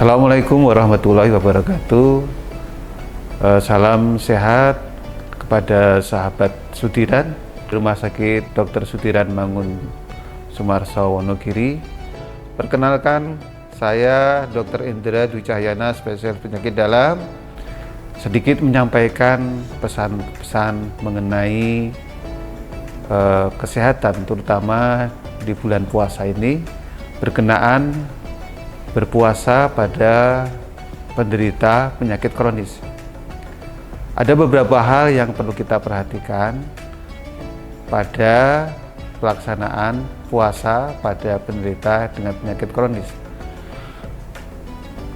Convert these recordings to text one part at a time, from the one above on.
Assalamualaikum warahmatullahi wabarakatuh. Salam sehat kepada sahabat Sudiran, Rumah Sakit Dr. Sudiran Mangun Sumarso Wonogiri. Perkenalkan, saya Dr. Indra Dwi Cahyana, spesialis penyakit dalam, sedikit menyampaikan pesan-pesan mengenai kesehatan, terutama di bulan puasa ini, berkenaan berpuasa pada penderita penyakit kronis. Ada beberapa hal yang perlu kita perhatikan pada pelaksanaan puasa pada penderita dengan penyakit kronis.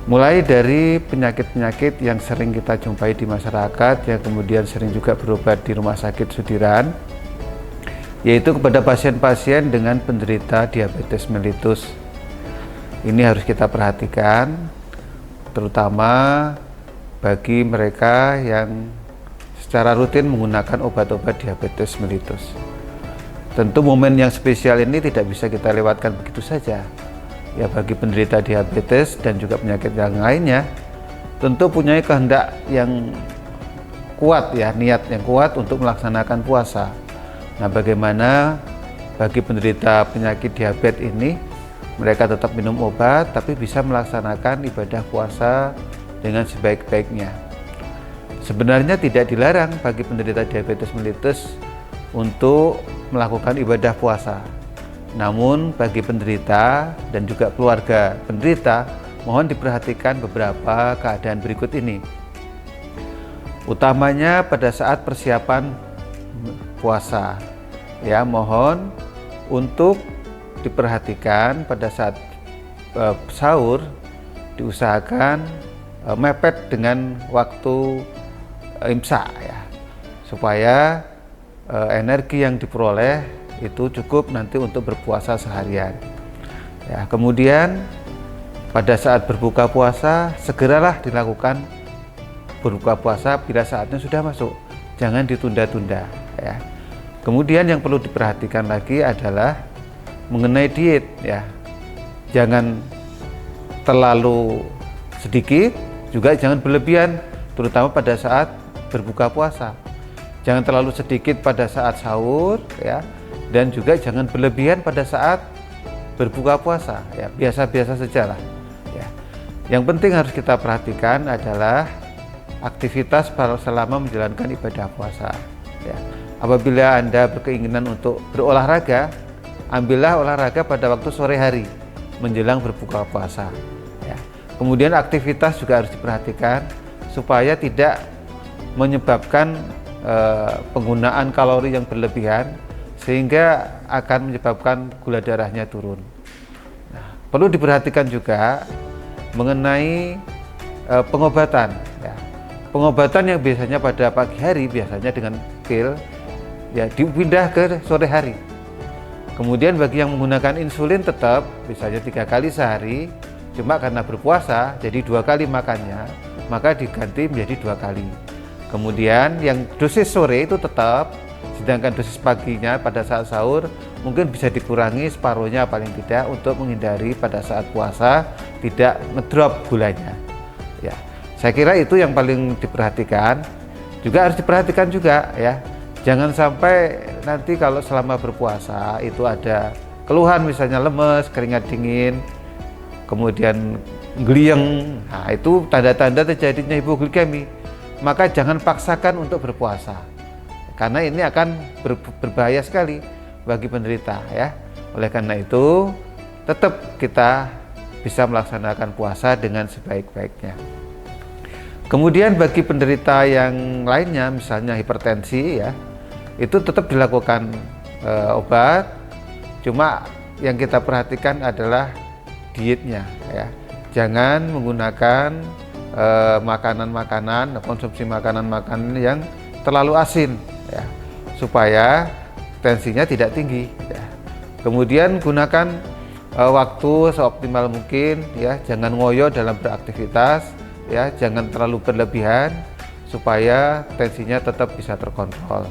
Mulai dari penyakit-penyakit yang sering kita jumpai di masyarakat, yang kemudian sering juga berobat di Rumah Sakit Sudiran, yaitu kepada pasien-pasien dengan penderita diabetes mellitus. Ini harus kita perhatikan, terutama bagi mereka yang secara rutin menggunakan obat-obat diabetes mellitus. Tentu momen yang spesial ini tidak bisa kita lewatkan begitu saja. Ya, bagi penderita diabetes dan juga penyakit yang lainnya, tentu punya kehendak yang kuat, ya, niat yang kuat untuk melaksanakan puasa. Nah, bagaimana bagi penderita penyakit diabetes ini, mereka tetap minum obat tapi bisa melaksanakan ibadah puasa dengan sebaik-baiknya. Sebenarnya tidak dilarang bagi penderita diabetes mellitus untuk melakukan ibadah puasa. Namun bagi penderita dan juga keluarga penderita, mohon diperhatikan beberapa keadaan berikut ini. Utamanya pada saat persiapan puasa, ya, mohon untuk diperhatikan pada saat sahur diusahakan mepet dengan waktu imsak, ya, supaya energi yang diperoleh itu cukup nanti untuk berpuasa seharian. Ya, kemudian pada saat berbuka puasa segeralah dilakukan berbuka puasa bila saatnya sudah masuk, jangan ditunda-tunda, ya. Kemudian yang perlu diperhatikan lagi adalah mengenai diet, ya, jangan terlalu sedikit, juga jangan berlebihan, terutama pada saat berbuka puasa. Jangan terlalu sedikit pada saat sahur, ya, dan juga jangan berlebihan pada saat berbuka puasa, ya, biasa-biasa saja lah, ya. Yang penting harus kita perhatikan adalah aktivitas selama menjalankan ibadah puasa, ya. Apabila Anda berkeinginan untuk berolahraga, ambillah olahraga pada waktu sore hari menjelang berbuka puasa, ya. Kemudian aktivitas juga harus diperhatikan supaya tidak menyebabkan penggunaan kalori yang berlebihan sehingga akan menyebabkan gula darahnya turun. Nah, perlu diperhatikan juga mengenai pengobatan, ya. Pengobatan yang biasanya pada pagi hari, biasanya dengan pil, ya, dipindah ke sore hari. Kemudian bagi yang menggunakan insulin tetap misalnya 3 kali sehari, cuma karena berpuasa jadi 2 kali makannya, maka diganti menjadi 2 kali. Kemudian yang dosis sore itu tetap, sedangkan dosis paginya pada saat sahur mungkin bisa dikurangi separuhnya paling tidak, untuk menghindari pada saat puasa tidak ngedrop gulanya, ya. Saya kira itu yang paling diperhatikan. Juga harus diperhatikan juga, ya, jangan sampai nanti kalau selama berpuasa itu ada keluhan, misalnya lemes, keringat dingin, kemudian gliyeng. Nah, itu tanda-tanda terjadinya hipoglikemi. Maka jangan paksakan untuk berpuasa, karena ini akan berbahaya sekali bagi penderita, ya. Oleh karena itu, tetap kita bisa melaksanakan puasa dengan sebaik-baiknya. Kemudian bagi penderita yang lainnya, misalnya hipertensi, ya, itu tetap dilakukan obat, cuma yang kita perhatikan adalah dietnya, ya. Jangan menggunakan makanan-makanan, konsumsi makanan-makanan yang terlalu asin, ya, supaya tensinya tidak tinggi, ya. Kemudian gunakan waktu seoptimal mungkin, ya, jangan ngoyo dalam beraktivitas, ya, jangan terlalu berlebihan supaya tensinya tetap bisa terkontrol,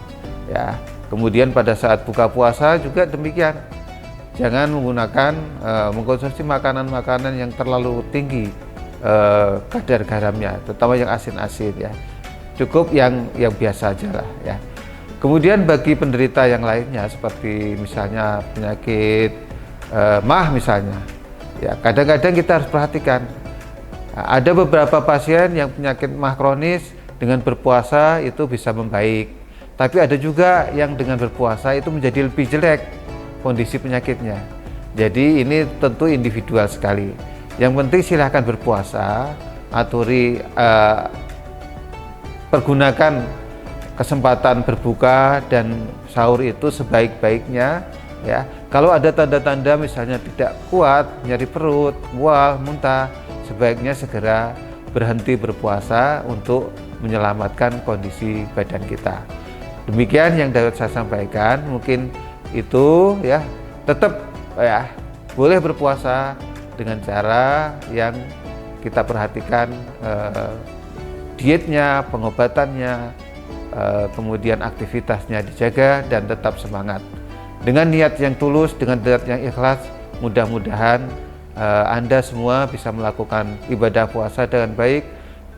ya. Kemudian pada saat buka puasa juga demikian, jangan menggunakan mengkonsumsi makanan-makanan yang terlalu tinggi, kadar garamnya, terutama yang asin-asin ya. Cukup yang biasa aja lah ya. Kemudian bagi penderita yang lainnya seperti misalnya penyakit MAH misalnya, ya kadang-kadang kita harus perhatikan. Nah, ada beberapa pasien yang penyakit MAH kronis dengan berpuasa itu bisa membaik, tapi ada juga yang dengan berpuasa itu menjadi lebih jelek kondisi penyakitnya. Jadi ini tentu individual sekali. Yang penting silahkan berpuasa, aturi, pergunakan kesempatan berbuka dan sahur itu sebaik-baiknya ya. Kalau ada tanda-tanda misalnya tidak kuat, nyeri perut, mual, muntah, sebaiknya segera berhenti berpuasa untuk menyelamatkan kondisi badan kita. Demikian yang dapat saya sampaikan. Mungkin itu ya, tetap ya boleh berpuasa dengan cara yang kita perhatikan dietnya, pengobatannya, kemudian aktivitasnya dijaga dan tetap semangat. Dengan niat yang tulus, dengan niat yang ikhlas, mudah-mudahan Anda semua bisa melakukan ibadah puasa dengan baik,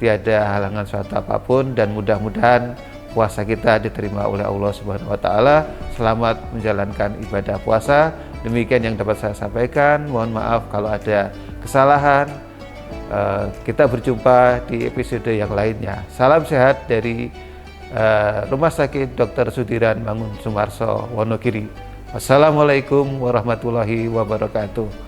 tiada halangan suatu apapun, dan mudah-mudahan puasa kita diterima oleh Allah Subhanahu wa taala. Selamat menjalankan ibadah puasa. Demikian yang dapat saya sampaikan. Mohon maaf kalau ada kesalahan. Kita berjumpa di episode yang lainnya. Salam sehat dari Rumah Sakit Dr. Sudiran Mangun Sumarso, Wonogiri. Wassalamualaikum warahmatullahi wabarakatuh.